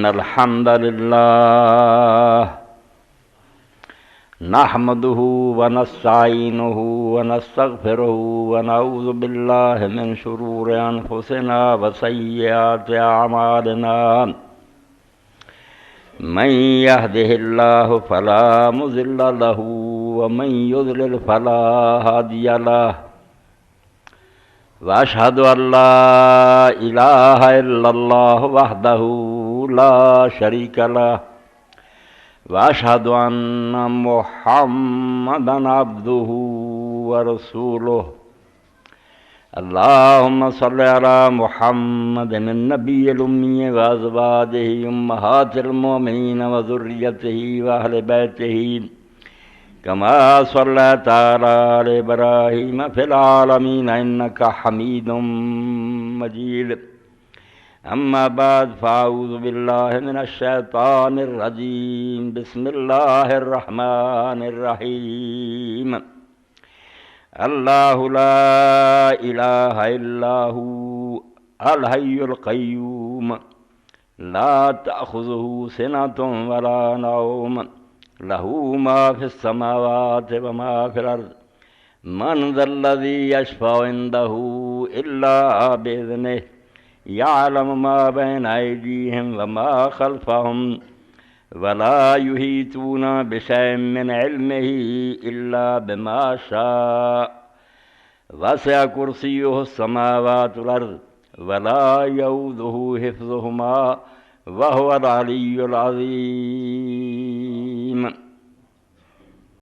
इन्नल हम्दलिल्लाह नहमदुहु व नस्तईनुहु व नस्तगफिरुहु व नऊज़ु बिल्लाहि मिन शुरूरि अनफुसिना व सय्यिआति अअमालिना मन यहदिहिल्लाहु फला मुज़िल्ल लहु व मन युज़लिल फला हादिय लहु व अशहदु अल्ला इलाहा इल्लल्लाहु वहदहु ला शरीका लहु व अशहदु अन्ना मुहम्मदन अब्दुहु व रसूलुहु अल्लाहुम्मा सल्लि अला मुहम्मदिन नबिय्यिल उम्मी व अज़वाजिहि उम्महातिल मुमिनीन व ज़ुर्रिय्यतिहि व अहलि बैतिहि कमा सल्लैता अला आलि इब्राहीम फिल आलमीन इन्नका हमीदुम मजीद। अम्मा बाद फ़अऊज़ु बिल्लाहि मिनश शैतानिर रजीम। बिस्मिल्लाहिर रहमानिर रहीम। अल्लाहु ला इलाहा इल्लहु अल हय्युल क़य्यूम ला तअख़ुज़ुहु सिनतुन वला नौम लहू मा फ़िस समावाति व मा फ़िल अर्ज़ मन ज़ल्लज़ी यशफ़अउ इंदहु इल्ला बिइज़निहि यअलमु मा बैना अयदीहिम व मा ख़ल्फ़हुम वला युहीतूना बिशैइन मिन इल्मिही इल्ला बिमा शाअ वसिअ कुर्सियुहु समावाति वल अर्ज़ वला यऊदुहु हिफ़्ज़ुहुमा व हुवल अलिय्युल अज़ीम।